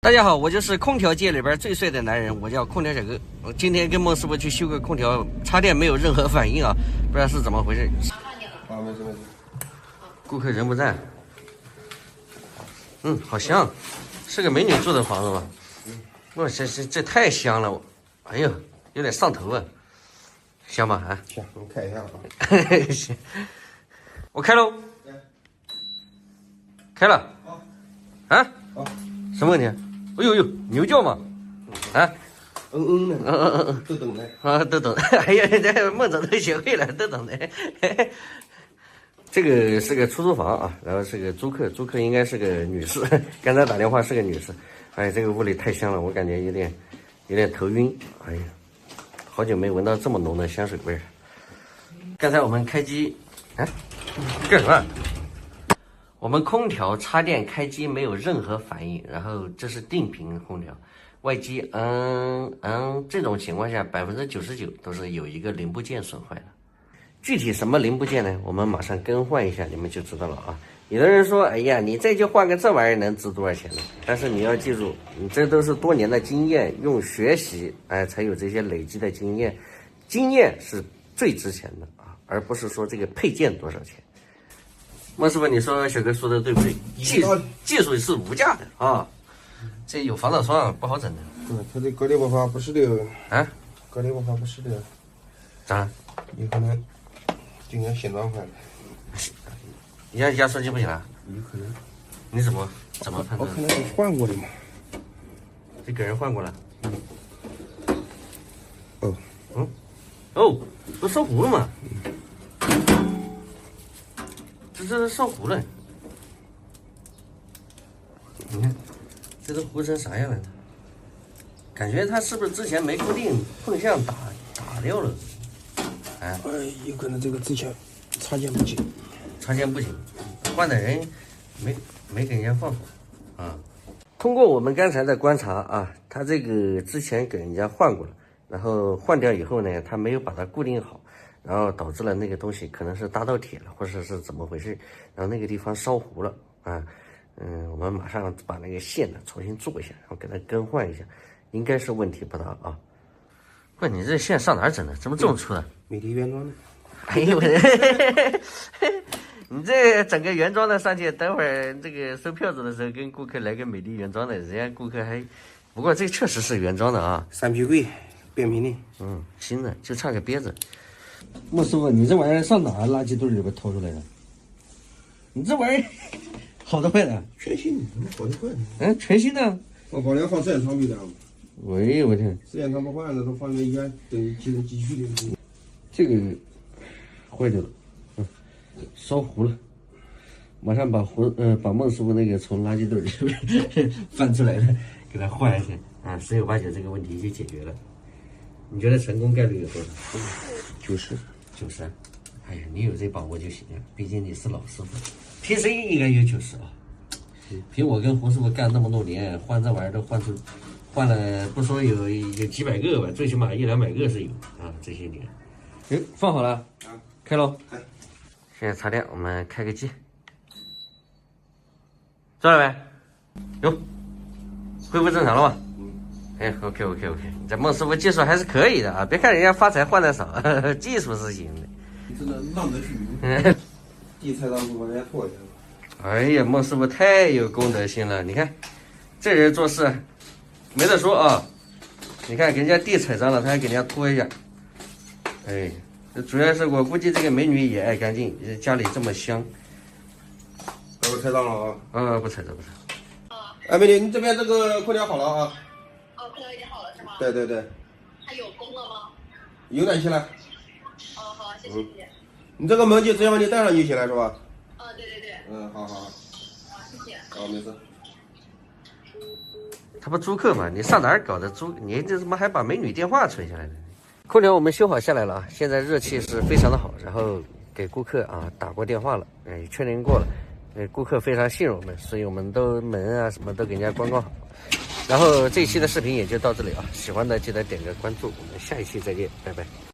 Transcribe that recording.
大家好，我就是空调界里边最帅的男人，我叫空调小哥。我今天跟孟师傅去修个空调，插电没有任何反应啊，不知道是怎么回事。啊，没事没事。顾客人不在。好香，是个美女住的房子吧？哇，这太香了，哎呦，有点上头啊，香吧？啊，行，你看一下啊。行，我开喽。开了。啊？什么问题？哎呦呦，牛叫吗？啊？的，都等待啊，都懂。哎呀，这孟总都学会了，都懂的。这个是个出租房啊，然后是个租客，租客应该是个女士。刚才打电话是个女士。哎，这个屋里太香了，我感觉有点头晕。哎呀，好久没闻到这么浓的香水味儿。刚才我们开机，干什么？我们空调插电开机没有任何反应，然后这是定频空调，外机这种情况下99%都是有一个零部件损坏的。具体什么零部件呢？我们马上更换一下，你们就知道了啊。有的人说，哎呀，你这就换个这玩意儿能值多少钱呢？但是你要记住，你这都是多年的经验，用学习，才有这些累积的经验。经验是最值钱的啊，而不是说这个配件多少钱。孟师傅，你说小哥说的对不对？技术是无价的啊，这有防盗窗不好整的。它这隔离不法不是的啊，隔离不法不是的，咋了？有可能今年新装坏了。压缩机不行了？有可能。你怎么判断？我可能是换过的嘛。这给人换过了。不烧糊了吗？这是烧糊了，你看，这都糊成啥样了？感觉它是不是之前没固定，碰相打掉了？有可能这个之前插件不行。插件不行，换的人没给人家换好啊。通过我们刚才的观察啊，他这个之前给人家换过了，然后换掉以后呢，他没有把它固定好。然后导致了那个东西可能是搭到铁了，或者是怎么回事，然后那个地方烧糊了啊。我们马上把那个线呢重新做一下，然后给它更换一下，应该是问题不大啊。不，你这线上哪儿整的？怎么这么粗的？美的原装的。哎呦我，你这整个原装的上去，等会儿这个收票子的时候跟顾客来个美的原装的，人家顾客还，不过这确实是原装的啊。3皮柜，变频的。新的，就差个别子。莫师傅，你这玩意儿上哪垃圾堆里边掏出来的？你这玩意儿好的坏的？全新的，好的坏的。全新的。我保量放时间长没的。哎呦我天！时间长不换的都放在医院等急诊急需的。这个坏掉了，烧糊了。马上把孟师傅那个从垃圾堆里边翻出来的，给他换一下啊，10有8九这个问题就解决了。你觉得成功概率有多少？90。哎呀，你有这把握就行了，毕竟你是老师傅，凭谁应该有90啊？凭我跟洪师傅干那么多年，换这玩意儿都换了，不说有几百个吧，最起码100-200个是有啊，这些年。放好了，开喽。现在插电，我们开个机，做了没？有，恢复正常了吧？OK，你这孟师傅技术还是可以的啊！别看人家发财换的少，技术是行的。真的浪得虚名。地菜当中把人家拖下来。哎呀，孟师傅太有公德心了！你看，这人做事没得说啊！你看给人家地踩脏了，他还给人家拖一下。哎，主要是我估计这个美女也爱干净，家里这么香。我踩脏了啊！不踩。美女，你这边这个空调好了啊？空调已经好了是吗？对。还有功了吗？有点起来。好，谢谢。你这个门就只要你带上就行了是吧？对。好。好，谢谢。好，没事。他不租客嘛？你上哪儿搞的租？你这怎么还把美女电话存下来了？空调我们修好下来了啊，现在热气是非常的好，然后给顾客打过电话了，确认过了，顾客非常信任我们，所以我们都门什么都给人家关好。然后这一期的视频也就到这里啊，喜欢的记得点个关注，我们下一期再见，拜拜。